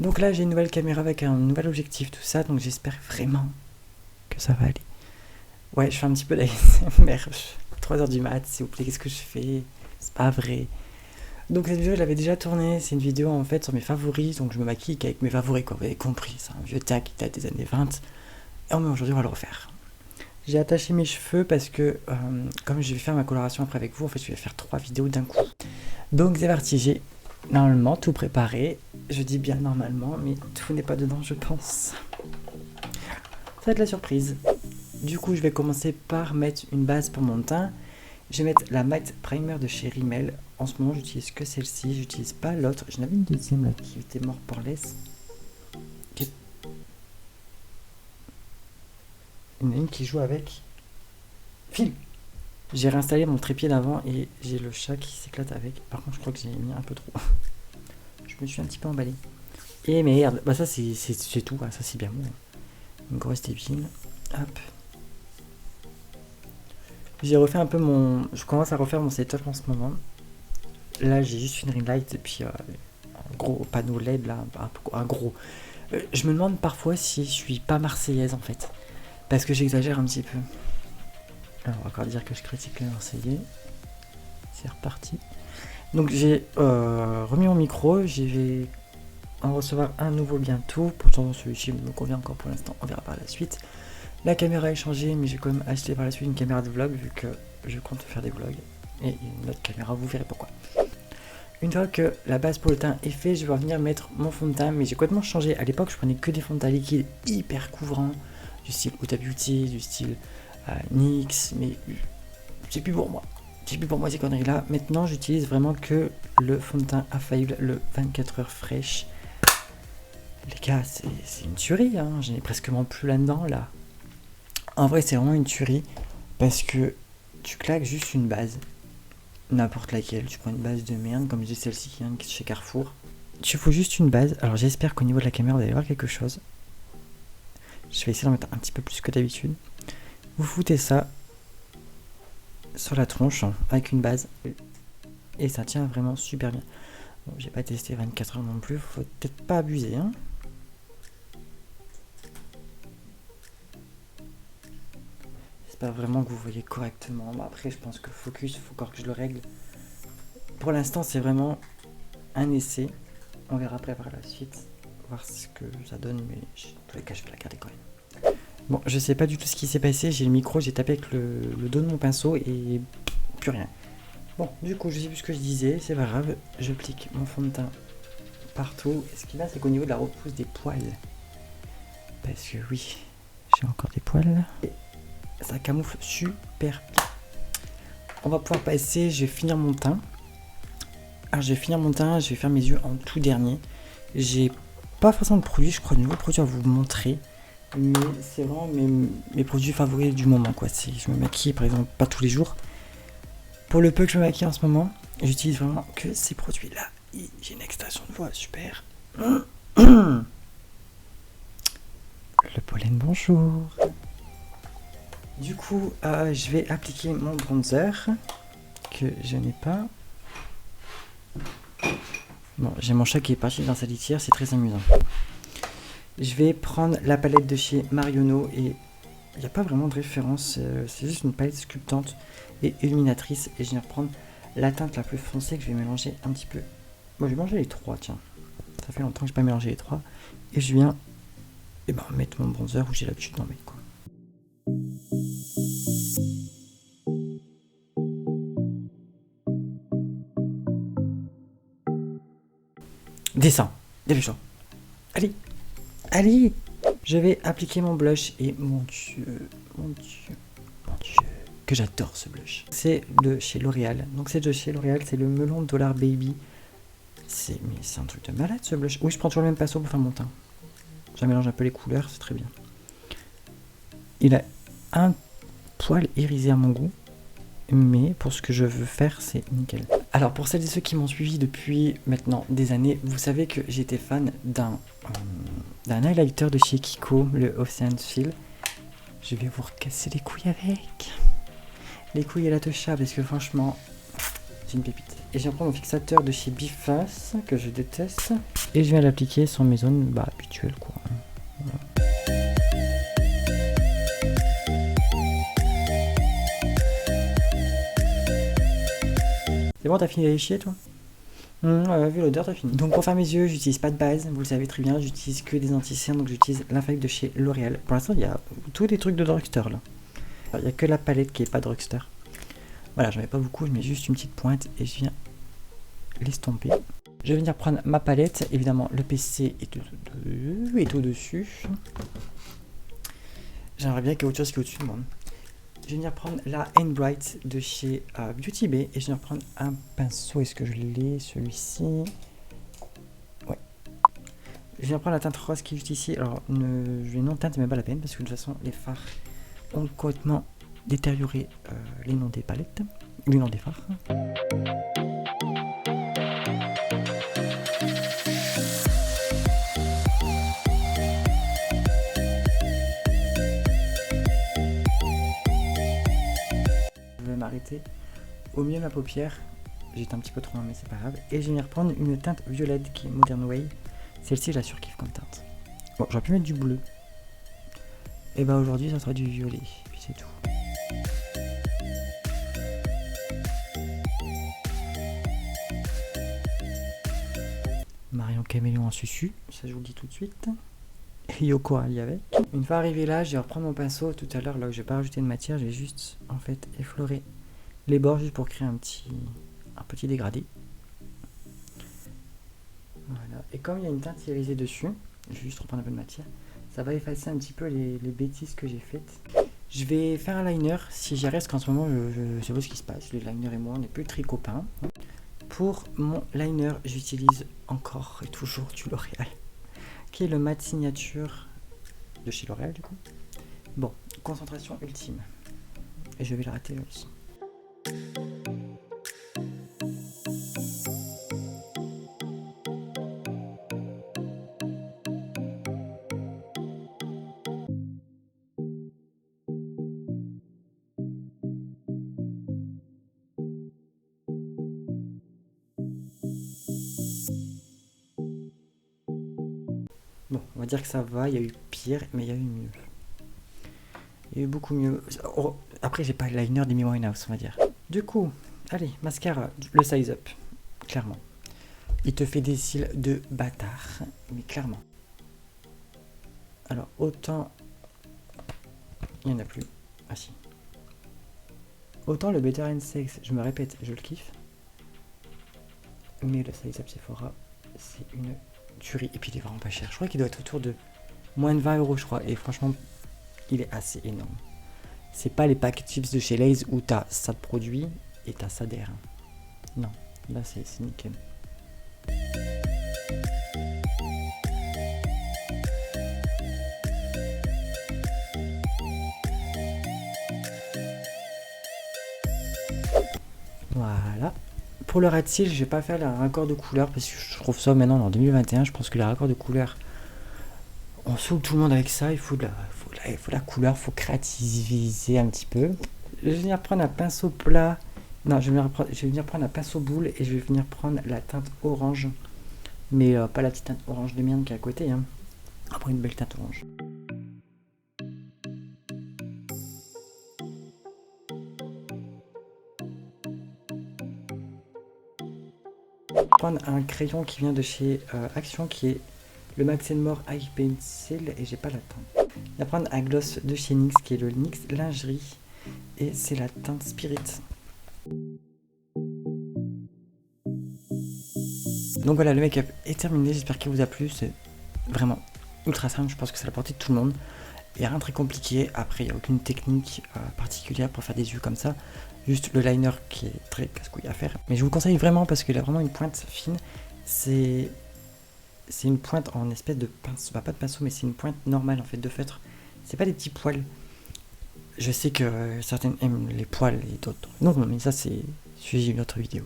Donc là, j'ai une nouvelle caméra avec un nouvel objectif, tout ça, donc j'espère vraiment que ça va aller. Ouais, je fais un petit peu d'ASMR. 3h du mat, s'il vous plaît, qu'est-ce que je fais? C'est pas vrai. Donc cette vidéo, je l'avais déjà tournée. C'est une vidéo en fait sur mes favoris. Donc je me maquille avec mes favoris, quoi. Vous avez compris, c'est un vieux tag qui date des années 20. Et aujourd'hui, on va le refaire. J'ai attaché mes cheveux parce que, comme je vais faire ma coloration après avec vous, en fait, je vais faire 3 vidéos d'un coup. Donc c'est parti, j'ai normalement tout préparé. Je dis bien normalement, mais tout n'est pas dedans, je pense. Ça va être la surprise. Du coup, je vais commencer par mettre une base pour mon teint. Je vais mettre la Matte Primer de chez Rimmel. En ce moment, j'utilise que celle-ci. J'utilise pas l'autre. J'en avais une deuxième là qui était mort pour laisse. Il y en a une qui joue avec fil. J'ai réinstallé mon trépied d'avant et j'ai le chat qui s'éclate avec. Par contre, je crois que j'ai mis un peu trop. Je me suis un petit peu emballé. Et merde, bah ça c'est tout. Ah, ça c'est bien bon. Une grosse épine. Hop. J'ai refait un peu mon... Je commence à refaire mon setup en ce moment. Là, j'ai juste une ring light et puis un gros panneau LED là, un gros. Je me demande parfois si je suis pas marseillaise en fait. Parce que j'exagère un petit peu. Alors, on va encore dire que je critique les Marseillais. C'est reparti. Donc j'ai remis mon micro. Je vais en recevoir un nouveau bientôt. Pourtant celui-ci me convient encore pour l'instant. On verra par la suite. La caméra est changée, mais j'ai quand même acheté par la suite une caméra de vlog vu que je compte faire des vlogs. Et une autre caméra, vous verrez pourquoi. Une fois que la base pour le teint est faite, je vais revenir mettre mon fond de teint. Mais j'ai complètement changé. À l'époque, je prenais que des fonds de teint liquides hyper couvrants. Du style Huda Beauty, du style NYX. Mais c'est plus pour moi. C'est plus pour moi ces conneries là. Maintenant, j'utilise vraiment que le fond de teint Infaillible, le 24 heures fraîche. Les gars, c'est une tuerie. Hein. J'en ai presque plus là-dedans là. En vrai, c'est vraiment une tuerie parce que tu claques juste une base, n'importe laquelle. Tu prends une base de merde, comme j'ai celle-ci qui vient chez Carrefour. Tu fous juste une base. Alors, j'espère qu'au niveau de la caméra, vous allez voir quelque chose. Je vais essayer d'en mettre un petit peu plus que d'habitude. Vous foutez ça sur la tronche hein, avec une base et ça tient vraiment super bien. Bon, j'ai pas testé 24 heures non plus, faut peut-être pas abuser. Hein. J'espère vraiment que vous voyez correctement. Bon, après, je pense que focus, il faut encore que je le règle. Pour l'instant, c'est vraiment un essai. On verra après par la suite, voir ce que ça donne, mais dans tous les cas, je vais la garder quand même. Bon, je sais pas du tout ce qui s'est passé. J'ai le micro, j'ai tapé avec le dos de mon pinceau et plus rien. Bon, du coup, je sais plus ce que je disais, c'est pas grave. Je plique mon fond de teint partout. Et ce qu'il y a, c'est qu'au niveau de la repousse des poils, parce que oui, j'ai encore des poils. Et ça camoufle super bien. On va pouvoir passer, je vais finir mon teint. Alors, je vais finir mon teint, je vais faire mes yeux en tout dernier. J'ai pas forcément de produits, je crois, de nouveaux produits à vous montrer. Mais c'est vraiment mes produits favoris du moment, quoi. Je me maquille, par exemple, pas tous les jours. Pour le peu que je me maquille en ce moment, j'utilise vraiment que ces produits-là. Et j'ai une extraction de voix super. Le pollen, bonjour. Du coup, je vais appliquer mon bronzer, que je n'ai pas. Bon, j'ai mon chat qui est parti dans sa litière, c'est très amusant. Je vais prendre la palette de chez Marionneau et il n'y a pas vraiment de référence, c'est juste une palette sculptante et illuminatrice. Et je vais reprendre la teinte la plus foncée que je vais mélanger un petit peu. Bon, je vais mélanger les trois, tiens. Ça fait longtemps que je n'ai pas mélangé les trois. Et je viens mettre mon bronzer où j'ai l'habitude d'en mettre, quoi. Descends, dépêche-toi. Allez, allez. Je vais appliquer mon blush et mon dieu, que j'adore ce blush. C'est de chez L'Oréal. Donc c'est de chez L'Oréal, c'est le Melon Dollar Baby. C'est un truc de malade ce blush. Oui, je prends toujours le même pinceau pour faire mon teint. Je mélange un peu les couleurs, c'est très bien. Il a un poil irisé à mon goût, mais pour ce que je veux faire, c'est nickel. Alors pour celles et ceux qui m'ont suivi depuis maintenant des années, vous savez que j'étais fan d'un highlighter de chez Kiko, le Ocean Fill. Je vais vous recasser les couilles avec. Les couilles et la techa, parce que franchement, c'est une pépite. Et je prends mon fixateur de chez Biface, que je déteste. Et je viens l'appliquer sur mes zones habituelles quoi. Voilà. C'est bon, t'as fini d'aller chier toi? Vu l'odeur, t'as fini. Donc pour faire mes yeux, j'utilise pas de base, vous le savez très bien, j'utilise que des anti-cernes, donc j'utilise l'infaillible de chez L'Oréal. Pour l'instant, il y a tous les trucs de drugstore là. Il n'y a que la palette qui est pas drugstore. Voilà, j'en mets pas beaucoup, je mets juste une petite pointe et je viens l'estomper. Je vais venir prendre ma palette, évidemment le PC est au-dessus. J'aimerais bien qu'il y ait autre chose qui est au-dessus de moi. Je vais venir prendre la N-Bright de chez Beauty Bay et je vais venir prendre un pinceau. Est-ce que je l'ai, celui-ci? Ouais. Je viens prendre la teinte rose qui est juste ici. Alors, je vais non teinte, mais pas la peine parce que de toute façon, les fards ont complètement détérioré les noms des palettes, les noms des fards. M'arrêter au milieu de ma paupière, j'étais un petit peu trop loin mais c'est pas grave, et je vais venir prendre une teinte violette qui est Modern Way. Celle-ci je la surkiffe comme teinte. Bon, j'aurais pu mettre du bleu, et bah aujourd'hui ça sera du violet, puis c'est tout. Marion Caméléon en susu, ça je vous le dis tout de suite. Et Yoko Ali avec. Une fois arrivé là, je vais reprendre mon pinceau. Tout à l'heure, là où je vais pas rajouter de matière, je vais juste en fait effleurer les bords juste pour créer un petit dégradé. Voilà. Et comme il y a une teinte irisée dessus, je vais juste reprendre un peu de matière. Ça va effacer un petit peu les bêtises que j'ai faites. Je vais faire un liner si j'y reste, qu'en ce moment je sais pas ce qui se passe. Le liner et moi on n'est plus très copains. Pour mon liner, j'utilise encore et toujours du L'Oréal, qui est le matte signature de chez L'Oréal du coup. Bon, concentration ultime. Et je vais le rater là aussi. Bon, on va dire que ça va, il y a eu pire, mais il y a eu mieux. Il y a eu beaucoup mieux. Oh, après, j'ai pas le liner d'Amy Winehouse, on va dire. Du coup, allez, mascara, le size up, clairement. Il te fait des cils de bâtard, mais clairement. Alors, autant... Il n'y en a plus. Ah si. Autant le Better and Sex, je me répète, je le kiffe. Mais le size up Sephora, c'est une tuerie. Et puis il est vraiment pas cher. Je crois qu'il doit être autour de moins de 20 € je crois. Et franchement, il est assez énorme. C'est pas les pack chips de chez Lay's où t'as ça de produit et t'as ça d'air. Non, là c'est nickel. Voilà. Pour le ras de cils, je vais pas faire le raccord de couleur parce que je trouve ça maintenant en 2021. Je pense que le raccord de couleur, on saoule tout le monde avec ça. Il faut de la couleur, il faut créativiser un petit peu. Je vais venir prendre un pinceau plat. Non, je vais venir prendre un pinceau boule et je vais venir prendre la teinte orange. Mais pas la petite teinte orange de merde qui est à côté. Hein. Après une belle teinte orange. Prendre un crayon qui vient de chez Action qui est le Max More Eye Pencil et j'ai pas la teinte. Je vais prendre un gloss de chez NYX qui est le NYX Lingerie et c'est la teinte Spirit. Donc voilà, le make-up est terminé, j'espère qu'il vous a plu, c'est vraiment ultra simple, je pense que c'est à la portée de tout le monde. Il n'y a rien de très compliqué, après il n'y a aucune technique particulière pour faire des yeux comme ça. Juste le liner qui est très casse-couille à faire. Mais je vous le conseille vraiment parce qu'il a vraiment une pointe fine. C'est une pointe en espèce de pinceau, pas de pinceau mais c'est une pointe normale en fait de feutre. C'est pas des petits poils. Je sais que certaines aiment les poils et d'autres non, mais ça c'est sujet d'une autre vidéo.